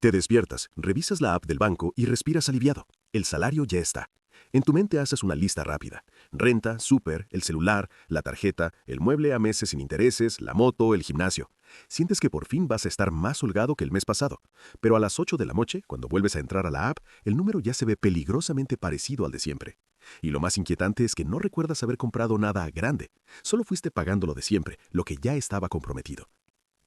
Te despiertas, revisas la app del banco y respiras aliviado. El salario ya está. En tu mente haces una lista rápida. Renta, súper, el celular, la tarjeta, el mueble a meses sin intereses, la moto, el gimnasio. Sientes que por fin vas a estar más holgado que el mes pasado. Pero a las 8 de la noche, cuando vuelves a entrar a la app, el número ya se ve peligrosamente parecido al de siempre. Y lo más inquietante es que no recuerdas haber comprado nada grande. Solo fuiste pagando lo de siempre, lo que ya estaba comprometido.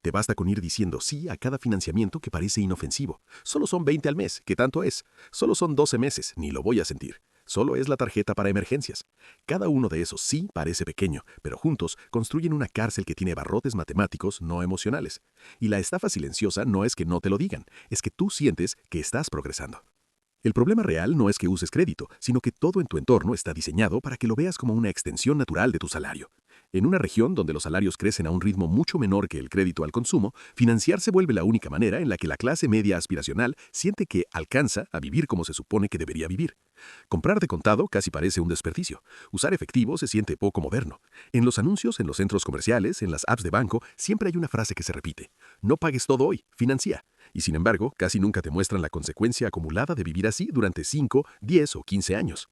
Te basta con ir diciendo sí a cada financiamiento que parece inofensivo. Solo son 20 al mes, ¿qué tanto es? Solo son 12 meses, ni lo voy a sentir. Solo es la tarjeta para emergencias. Cada uno de esos sí parece pequeño, pero juntos construyen una cárcel que tiene barrotes matemáticos no emocionales. Y la estafa silenciosa no es que no te lo digan, es que tú sientes que estás progresando. El problema real no es que uses crédito, sino que todo en tu entorno está diseñado para que lo veas como una extensión natural de tu salario. En una región donde los salarios crecen a un ritmo mucho menor que el crédito al consumo, financiar se vuelve la única manera en la que la clase media aspiracional siente que alcanza a vivir como se supone que debería vivir. Comprar de contado casi parece un desperdicio. Usar efectivo se siente poco moderno. En los anuncios, en los centros comerciales, en las apps de banco, siempre hay una frase que se repite. No pagues todo hoy, financia. Y sin embargo, casi nunca te muestran la consecuencia acumulada de vivir así durante 5, 10 o 15 años.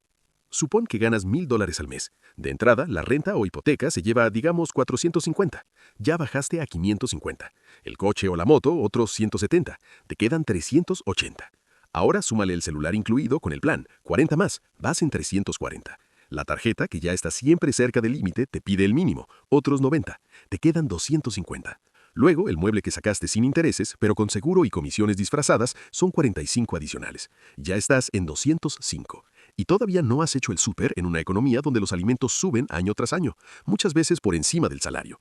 Supón que ganas $1,000 al mes. De entrada, la renta o hipoteca se lleva, digamos, 450. Ya bajaste a 550. El coche o la moto, otros 170. Te quedan 380. Ahora súmale el celular incluido con el plan. 40 más. Vas en 340. La tarjeta, que ya está siempre cerca del límite, te pide el mínimo. Otros 90. Te quedan 250. Luego, el mueble que sacaste sin intereses, pero con seguro y comisiones disfrazadas, son 45 adicionales. Ya estás en 205. Y todavía no has hecho el súper en una economía donde los alimentos suben año tras año, muchas veces por encima del salario.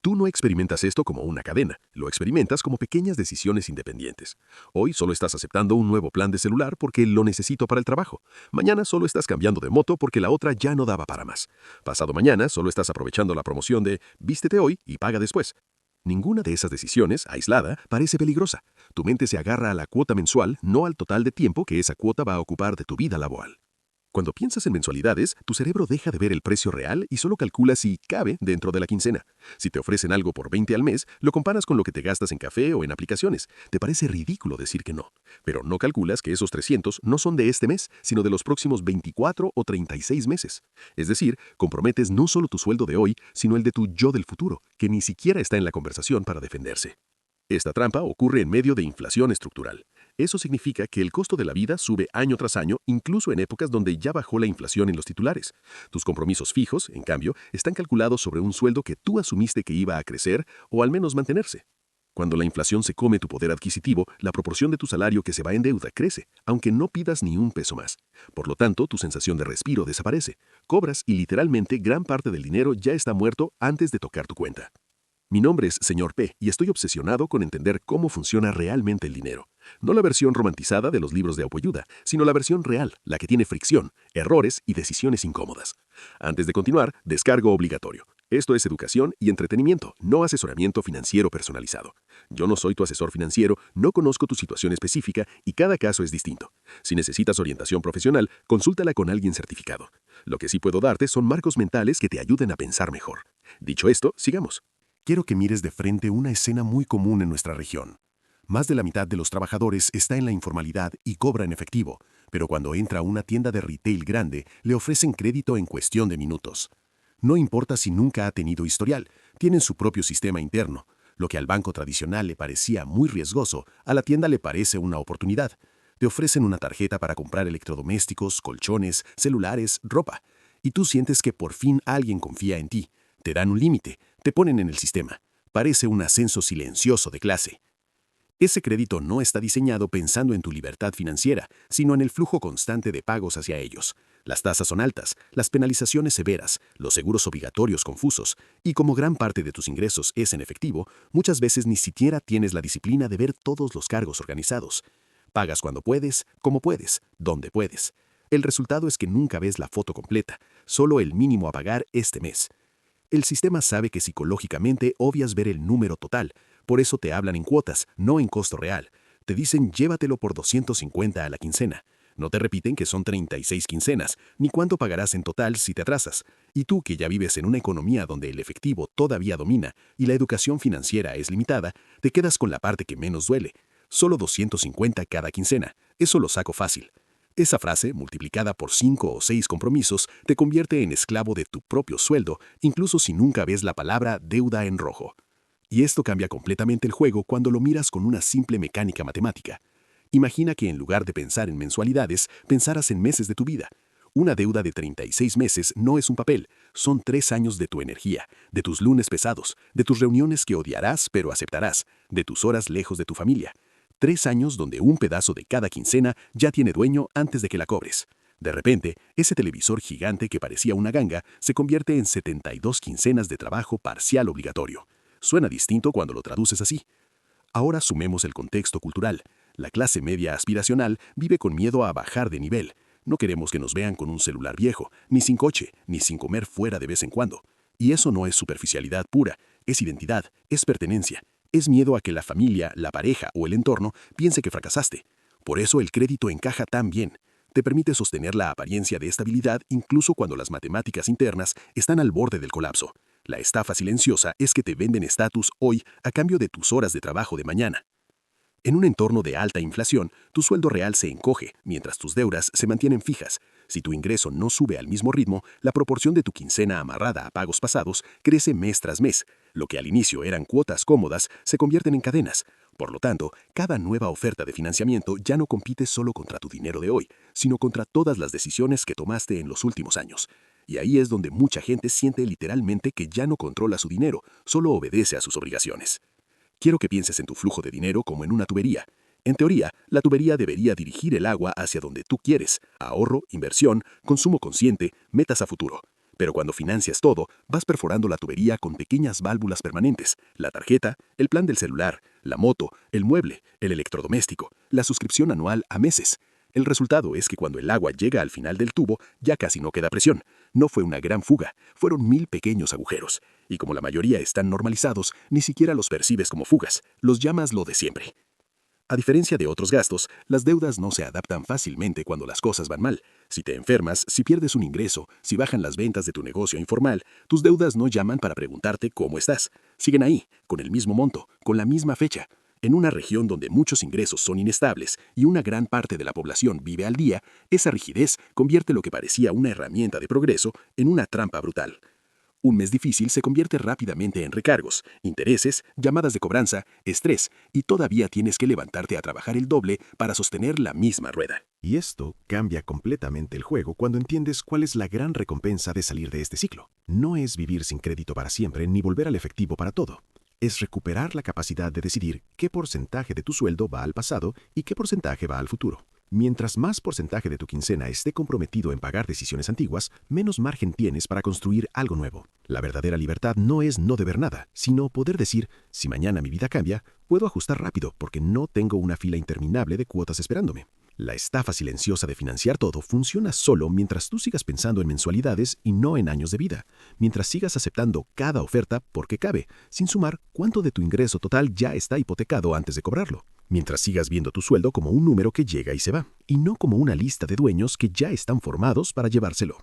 Tú no experimentas esto como una cadena, lo experimentas como pequeñas decisiones independientes. Hoy solo estás aceptando un nuevo plan de celular porque lo necesito para el trabajo. Mañana solo estás cambiando de moto porque la otra ya no daba para más. Pasado mañana solo estás aprovechando la promoción de vístete hoy y paga después. Ninguna de esas decisiones, aislada, parece peligrosa. Tu mente se agarra a la cuota mensual, no al total de tiempo que esa cuota va a ocupar de tu vida laboral. Cuando piensas en mensualidades, tu cerebro deja de ver el precio real y solo calcula si cabe dentro de la quincena. Si te ofrecen algo por 20 al mes, lo comparas con lo que te gastas en café o en aplicaciones. Te parece ridículo decir que no. Pero no calculas que esos 300 no son de este mes, sino de los próximos 24 o 36 meses. Es decir, comprometes no solo tu sueldo de hoy, sino el de tu yo del futuro, que ni siquiera está en la conversación para defenderse. Esta trampa ocurre en medio de inflación estructural. Eso significa que el costo de la vida sube año tras año, incluso en épocas donde ya bajó la inflación en los titulares. Tus compromisos fijos, en cambio, están calculados sobre un sueldo que tú asumiste que iba a crecer o al menos mantenerse. Cuando la inflación se come tu poder adquisitivo, la proporción de tu salario que se va en deuda crece, aunque no pidas ni un peso más. Por lo tanto, tu sensación de respiro desaparece. Cobras y literalmente gran parte del dinero ya está muerto antes de tocar tu cuenta. Mi nombre es Señor P y estoy obsesionado con entender cómo funciona realmente el dinero. No la versión romantizada de los libros de autoayuda, sino la versión real, la que tiene fricción, errores y decisiones incómodas. Antes de continuar, descargo obligatorio. Esto es educación y entretenimiento, no asesoramiento financiero personalizado. Yo no soy tu asesor financiero, no conozco tu situación específica y cada caso es distinto. Si necesitas orientación profesional, consúltala con alguien certificado. Lo que sí puedo darte son marcos mentales que te ayuden a pensar mejor. Dicho esto, sigamos. Quiero que mires de frente una escena muy común en nuestra región. Más de la mitad de los trabajadores está en la informalidad y cobra en efectivo, pero cuando entra a una tienda de retail grande, le ofrecen crédito en cuestión de minutos. No importa si nunca ha tenido historial, tienen su propio sistema interno. Lo que al banco tradicional le parecía muy riesgoso, a la tienda le parece una oportunidad. Te ofrecen una tarjeta para comprar electrodomésticos, colchones, celulares, ropa. Y tú sientes que por fin alguien confía en ti. Te dan un límite, te ponen en el sistema. Parece un ascenso silencioso de clase. Ese crédito no está diseñado pensando en tu libertad financiera, sino en el flujo constante de pagos hacia ellos. Las tasas son altas, las penalizaciones severas, los seguros obligatorios confusos, y como gran parte de tus ingresos es en efectivo, muchas veces ni siquiera tienes la disciplina de ver todos los cargos organizados. Pagas cuando puedes, como puedes, donde puedes. El resultado es que nunca ves la foto completa, solo el mínimo a pagar este mes. El sistema sabe que psicológicamente obvias ver el número total, por eso te hablan en cuotas, no en costo real. Te dicen llévatelo por 250 a la quincena. No te repiten que son 36 quincenas, ni cuánto pagarás en total si te atrasas. Y tú, que ya vives en una economía donde el efectivo todavía domina y la educación financiera es limitada, te quedas con la parte que menos duele. Solo 250 cada quincena. Eso lo saco fácil. Esa frase, multiplicada por 5 o 6 compromisos, te convierte en esclavo de tu propio sueldo, incluso si nunca ves la palabra deuda en rojo. Y esto cambia completamente el juego cuando lo miras con una simple mecánica matemática. Imagina que en lugar de pensar en mensualidades, pensaras en meses de tu vida. Una deuda de 36 meses no es un papel, son 3 años de tu energía, de tus lunes pesados, de tus reuniones que odiarás pero aceptarás, de tus horas lejos de tu familia. 3 años donde un pedazo de cada quincena ya tiene dueño antes de que la cobres. De repente, ese televisor gigante que parecía una ganga se convierte en 72 quincenas de trabajo parcial obligatorio. Suena distinto cuando lo traduces así. Ahora sumemos el contexto cultural. La clase media aspiracional vive con miedo a bajar de nivel. No queremos que nos vean con un celular viejo, ni sin coche, ni sin comer fuera de vez en cuando. Y eso no es superficialidad pura, es identidad, es pertenencia, es miedo a que la familia, la pareja o el entorno piense que fracasaste. Por eso el crédito encaja tan bien. Te permite sostener la apariencia de estabilidad incluso cuando las matemáticas internas están al borde del colapso. La estafa silenciosa es que te venden estatus hoy a cambio de tus horas de trabajo de mañana. En un entorno de alta inflación, tu sueldo real se encoge, mientras tus deudas se mantienen fijas. Si tu ingreso no sube al mismo ritmo, la proporción de tu quincena amarrada a pagos pasados crece mes tras mes. Lo que al inicio eran cuotas cómodas se convierten en cadenas. Por lo tanto, cada nueva oferta de financiamiento ya no compite solo contra tu dinero de hoy, sino contra todas las decisiones que tomaste en los últimos años. Y ahí es donde mucha gente siente literalmente que ya no controla su dinero, solo obedece a sus obligaciones. Quiero que pienses en tu flujo de dinero como en una tubería. En teoría, la tubería debería dirigir el agua hacia donde tú quieres: ahorro, inversión, consumo consciente, metas a futuro. Pero cuando financias todo, vas perforando la tubería con pequeñas válvulas permanentes: la tarjeta, el plan del celular, la moto, el mueble, el electrodoméstico, la suscripción anual a meses. El resultado es que cuando el agua llega al final del tubo, ya casi no queda presión. No fue una gran fuga, fueron 1000 pequeños agujeros. Y como la mayoría están normalizados, ni siquiera los percibes como fugas, los llamas lo de siempre. A diferencia de otros gastos, las deudas no se adaptan fácilmente cuando las cosas van mal. Si te enfermas, si pierdes un ingreso, si bajan las ventas de tu negocio informal, tus deudas no llaman para preguntarte cómo estás. Siguen ahí, con el mismo monto, con la misma fecha. En una región donde muchos ingresos son inestables y una gran parte de la población vive al día, esa rigidez convierte lo que parecía una herramienta de progreso en una trampa brutal. Un mes difícil se convierte rápidamente en recargos, intereses, llamadas de cobranza, estrés, y todavía tienes que levantarte a trabajar el doble para sostener la misma rueda. Y esto cambia completamente el juego cuando entiendes cuál es la gran recompensa de salir de este ciclo. No es vivir sin crédito para siempre ni volver al efectivo para todo. Es recuperar la capacidad de decidir qué porcentaje de tu sueldo va al pasado y qué porcentaje va al futuro. Mientras más porcentaje de tu quincena esté comprometido en pagar decisiones antiguas, menos margen tienes para construir algo nuevo. La verdadera libertad no es no deber nada, sino poder decir: si mañana mi vida cambia, puedo ajustar rápido porque no tengo una fila interminable de cuotas esperándome. La estafa silenciosa de financiar todo funciona solo mientras tú sigas pensando en mensualidades y no en años de vida, mientras sigas aceptando cada oferta porque cabe, sin sumar cuánto de tu ingreso total ya está hipotecado antes de cobrarlo, mientras sigas viendo tu sueldo como un número que llega y se va, y no como una lista de dueños que ya están formados para llevárselo.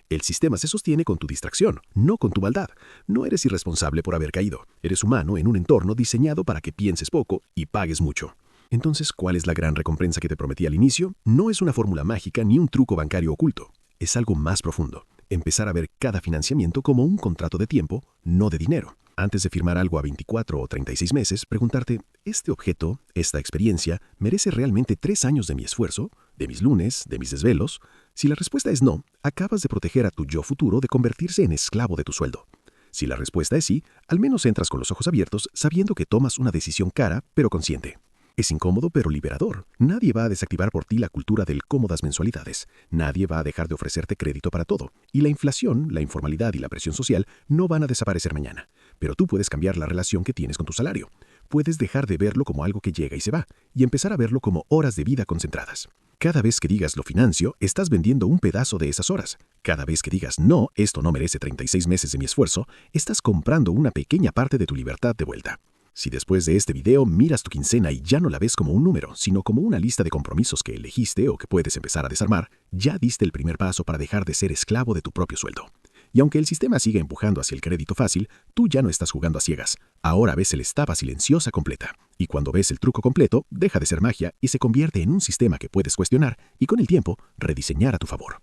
El sistema se sostiene con tu distracción, no con tu maldad. No eres irresponsable por haber caído. Eres humano en un entorno diseñado para que pienses poco y pagues mucho. Entonces, ¿cuál es la gran recompensa que te prometí al inicio? No es una fórmula mágica ni un truco bancario oculto. Es algo más profundo. Empezar a ver cada financiamiento como un contrato de tiempo, no de dinero. Antes de firmar algo a 24 o 36 meses, preguntarte: ¿este objeto, esta experiencia, merece realmente 3 años de mi esfuerzo, de mis lunes, de mis desvelos? Si la respuesta es no, acabas de proteger a tu yo futuro de convertirse en esclavo de tu sueldo. Si la respuesta es sí, al menos entras con los ojos abiertos sabiendo que tomas una decisión cara, pero consciente. Es incómodo pero liberador. Nadie va a desactivar por ti la cultura del cómodas mensualidades. Nadie va a dejar de ofrecerte crédito para todo. Y la inflación, la informalidad y la presión social no van a desaparecer mañana. Pero tú puedes cambiar la relación que tienes con tu salario. Puedes dejar de verlo como algo que llega y se va, y empezar a verlo como horas de vida concentradas. Cada vez que digas lo financio, estás vendiendo un pedazo de esas horas. Cada vez que digas no, esto no merece 36 meses de mi esfuerzo, estás comprando una pequeña parte de tu libertad de vuelta. Si después de este video miras tu quincena y ya no la ves como un número, sino como una lista de compromisos que elegiste o que puedes empezar a desarmar, ya diste el primer paso para dejar de ser esclavo de tu propio sueldo. Y aunque el sistema sigue empujando hacia el crédito fácil, tú ya no estás jugando a ciegas. Ahora ves el estafa silenciosa completa. Y cuando ves el truco completo, deja de ser magia y se convierte en un sistema que puedes cuestionar y con el tiempo rediseñar a tu favor.